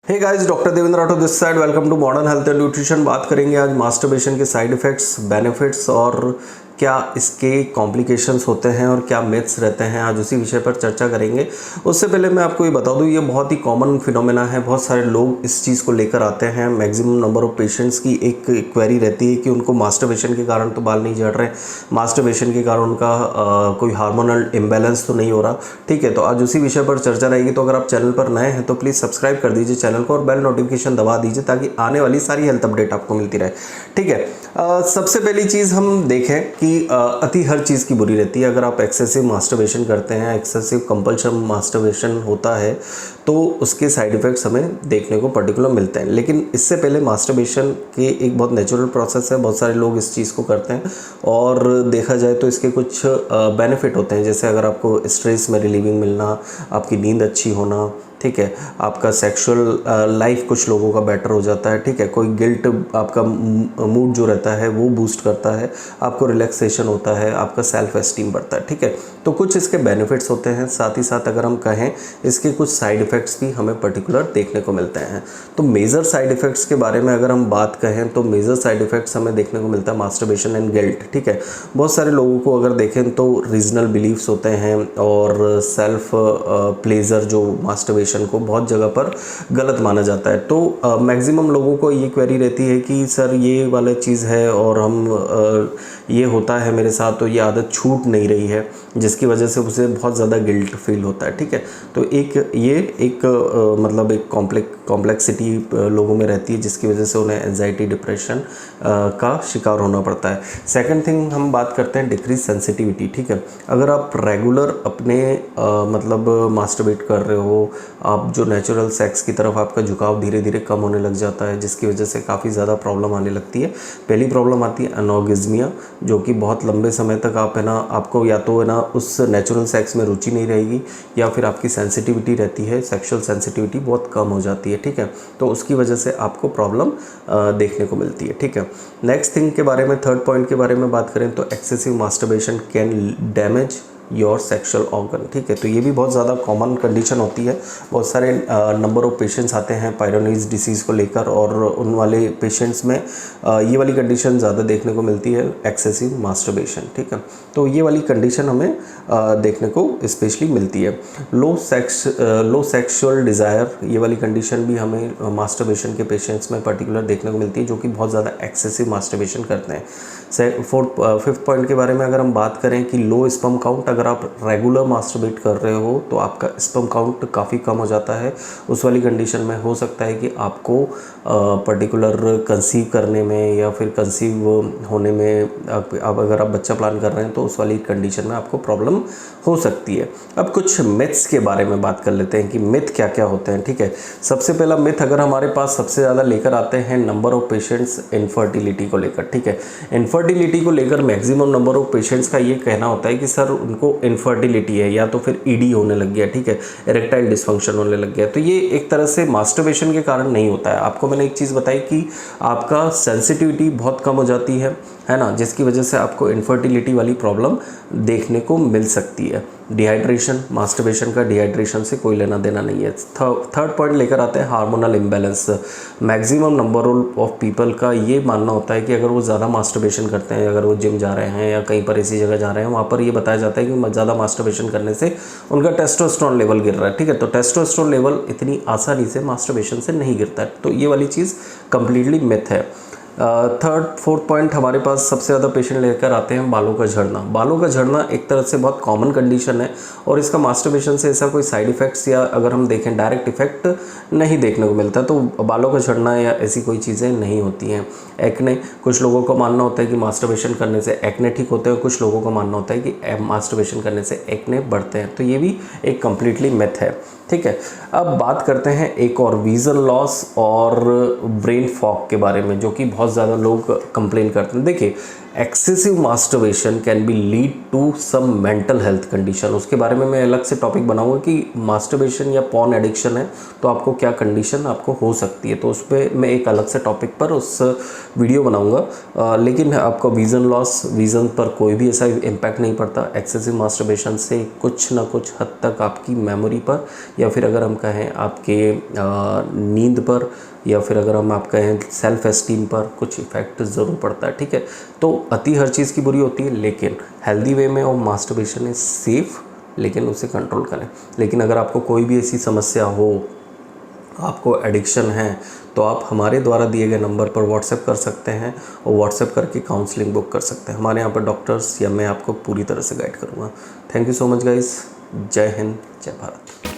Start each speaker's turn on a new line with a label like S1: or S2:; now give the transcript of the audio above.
S1: Hey guys, doctor Devendra Rathore this side. Welcome to modern health and nutrition. बात करेंगे आज masturbation के साइड इफ़ेक्ट्स, बेनिफिट्स और क्या इसके कॉम्प्लिकेशंस होते हैं और क्या मिथ्स रहते हैं। आज उसी विषय पर चर्चा करेंगे। उससे पहले मैं आपको ये बता दूं, ये बहुत ही कॉमन फिनोमेना है। बहुत सारे लोग इस चीज़ को लेकर आते हैं। मैक्सिमम नंबर ऑफ पेशेंट्स की एक क्वेरी रहती है कि उनको मास्टरबेशन के कारण तो बाल नहीं झड़ रहे, मास्टरबेशन के कारण उनका कोई हार्मोनल इम्बैलेंस तो नहीं हो रहा। ठीक है, तो आज उसी विषय पर चर्चा रहेगी। तो अगर आप चैनल पर नए हैं तो प्लीज़ सब्सक्राइब कर दीजिए चैनल को और बेल नोटिफिकेशन दबा दीजिए ताकि आने वाली सारी हेल्थ अपडेट आपको मिलती रहे। ठीक है, सबसे पहली चीज़ हम देखें कि अति हर चीज़ की बुरी रहती है। अगर आप एक्सेसिव मास्टरबेशन करते हैं, एक्सेसिव कंपल्शन मास्टरबेशन होता है तो उसके साइड इफ़ेक्ट्स हमें देखने को पर्टिकुलर मिलते हैं। लेकिन इससे पहले मास्टरबेशन के एक बहुत नेचुरल प्रोसेस है। बहुत सारे लोग इस चीज़ को करते हैं और देखा जाए तो इसके कुछ बेनिफिट होते हैं, जैसे अगर आपको स्ट्रेस में रिलीविंग मिलना, आपकी नींद अच्छी होना, ठीक है, आपका सेक्सुअल लाइफ कुछ लोगों का बेटर हो जाता है। ठीक है, कोई गिल्ट, आपका मूड जो रहता है वो बूस्ट करता है, आपको रिलैक्सेशन होता है, आपका सेल्फ एस्टीम बढ़ता है। ठीक है, तो कुछ इसके बेनिफिट्स होते हैं। साथ ही साथ अगर हम कहें इसके कुछ साइड इफ़ेक्ट्स भी हमें पर्टिकुलर देखने को मिलते हैं। तो मेजर साइड इफ़ेक्ट्स के बारे में अगर हम बात कहें तो मेजर साइड इफ़ेक्ट्स हमें देखने को मिलता है मास्टरबेशन एंड गिल्ट। ठीक है, बहुत सारे लोगों को अगर देखें तो रीजनल बिलीफ्स होते हैं और सेल्फ प्लेजर जो मास्टरबेशन को बहुत जगह पर गलत माना जाता है। तो मैक्सिमम लोगों को ये क्वेरी रहती है कि सर ये वाला चीज़ है और हम ये होता है मेरे साथ, तो ये आदत छूट नहीं रही है, जिसकी वजह से उसे बहुत ज़्यादा गिल्ट फील होता है। ठीक है, तो एक मतलब एक कॉम्प्लेक्सिटी लोगों में रहती है, जिसकी वजह से उन्हें एंजाइटी, डिप्रेशन का शिकार होना पड़ता है। सेकंड थिंग हम बात करते हैं डिक्रीज सेंसिटिविटी। ठीक है, अगर आप रेगुलर अपने मतलब मास्टरबेट कर रहे हो, आप जो नेचुरल सेक्स की तरफ आपका झुकाव धीरे धीरे कम होने लग जाता है, जिसकी वजह से काफ़ी ज़्यादा प्रॉब्लम आने लगती है। पहली प्रॉब्लम आती है अनॉर्गेज्मिया, जो कि बहुत लंबे समय तक आप है ना, आपको या तो है ना उस नेचुरल सेक्स में रुचि नहीं रहेगी या फिर आपकी सेंसिटिविटी रहती है, सेक्सुअल सेंसिटिविटी बहुत कम हो जाती है। ठीक है, तो उसकी वजह से आपको प्रॉब्लम देखने को मिलती है। ठीक है, नेक्स्ट थिंग के बारे में, थर्ड पॉइंट के बारे में बात करें तो excessive masturbation can damage your sexual organ. ठीक है, तो ये भी बहुत ज़्यादा कॉमन कंडीशन होती है। बहुत सारे नंबर ऑफ पेशेंट्स आते हैं पायरोनीज डिसीज़ को लेकर और उन वाले पेशेंट्स में ये वाली कंडीशन ज़्यादा देखने को मिलती है, एक्सेसिव मास्टरबेशन। ठीक है, तो ये वाली कंडीशन हमें देखने को स्पेशली मिलती है। लो सेक्सुअल डिज़ायर, ये वाली कंडीशन भी हमें मास्टरबेशन के पेशेंट्स में पर्टिकुलर देखने को मिलती है, जो कि बहुत ज़्यादा एक्सेसिव मास्टरबेशन करते हैं। फिफ्थ पॉइंट के बारे में अगर हम बात करें कि लो स्पर्म काउंट, अगर आप रेगुलर मास्टरबेट कर रहे हो तो आपका स्पर्म काउंट काफ़ी कम हो जाता है। उस वाली कंडीशन में हो सकता है कि आपको पर्टिकुलर कंसीव करने में या फिर कंसीव होने में, अब अगर आप बच्चा प्लान कर रहे हैं तो उस वाली कंडीशन में आपको प्रॉब्लम हो सकती है। अब कुछ मिथ्स के बारे में बात कर लेते हैं कि मिथ क्या क्या होते हैं। ठीक है, सबसे पहला मिथ अगर हमारे पास सबसे ज़्यादा लेकर आते हैं नंबर ऑफ पेशेंट्स इनफर्टिलिटी को लेकर। ठीक है, इनफर्टिलिटी को लेकर मैक्सिमम नंबर ऑफ पेशेंट्स का ये कहना होता है कि सर उनको इनफर्टिलिटी है या तो फिर ईडी होने लग गया, ठीक है, इरेक्टाइल डिस्फंक्शन होने लग गया। तो ये एक तरह से मास्टरबेशन के कारण नहीं होता है। आपको मैंने एक चीज़ बताई कि आपका सेंसिटिविटी बहुत कम हो जाती है ना, जिसकी वजह से आपको इनफर्टिलिटी वाली प्रॉब्लम देखने को मिल सकती है। डिहाइड्रेशन, मास्टरबेशन का डिहाइड्रेशन से कोई लेना देना नहीं है। थर्ड पॉइंट लेकर आते हैं hormonal imbalance. Maximum number of people का ये मानना होता है कि अगर वो ज़्यादा मास्टरबेशन करते हैं, अगर वो जिम जा रहे हैं या कहीं पर ऐसी जगह जा रहे हैं, वहाँ पर ये बताया जाता है कि ज़्यादा मास्टरबेशन करने से उनका टेस्टोस्टेरोन लेवल गिर रहा है। ठीक है, तो टेस्टोस्टेरोन लेवल इतनी आसानी से मास्टरबेशन से नहीं गिरता है। तो ये वाली चीज़ कंप्लीटली मिथ है। फोर्थ पॉइंट हमारे पास सबसे ज़्यादा पेशेंट लेकर आते हैं बालों का झड़ना। बालों का झड़ना एक तरह से बहुत कॉमन कंडीशन है और इसका मास्टरबेशन से ऐसा कोई साइड इफ़ेक्ट्स या अगर हम देखें डायरेक्ट इफ़ेक्ट नहीं देखने को मिलता। तो बालों का झड़ना या ऐसी कोई चीज़ें नहीं होती हैं। एक्ने, कुछ लोगों का मानना होता है कि मास्टरबेशन करने से एक्ने ठीक होते हैं, कुछ लोगों का मानना होता है कि मास्टरबेशन करने से एक्ने बढ़ते हैं। तो ये भी एक कम्प्लीटली मिथ है। ठीक है, अब बात करते हैं एक और विजन लॉस और ब्रेन फॉग के बारे में, जो कि बहुत ज़्यादा लोग कंप्लेन करते हैं। देखिए, excessive masturbation can be lead to some mental health condition. उसके बारे में मैं अलग से टॉपिक बनाऊंगा कि मास्टरबेशन या पॉर्न एडिक्शन है तो आपको क्या कंडीशन आपको हो सकती है, तो उस पर मैं एक अलग से टॉपिक पर उस वीडियो बनाऊंगा। लेकिन आपको विज़न लॉस, विज़न पर कोई भी ऐसा इम्पैक्ट नहीं पड़ता। एक्सेसिव मास्टरबेशन से कुछ ना कुछ हद तक आपकी मेमोरी पर, या फिर अगर हम कहें आपके नींद पर, या फिर अगर हम आप कहें सेल्फ एस्टीम पर कुछ इफेक्ट ज़रूर पड़ता है। ठीक है, तो अति हर चीज़ की बुरी होती है, लेकिन हेल्दी वे में और मास्टरबेशन इज सेफ़, लेकिन उसे कंट्रोल करें। लेकिन अगर आपको कोई भी ऐसी समस्या हो, आपको एडिक्शन है, तो आप हमारे द्वारा दिए गए नंबर पर व्हाट्सएप कर सकते हैं और व्हाट्सएप करके काउंसलिंग बुक कर सकते हैं। हमारे यहाँ पर डॉक्टर्स या मैं आपको पूरी तरह से गाइड करूँगा। Thank you so much guys. जय हिंद, जय भारत।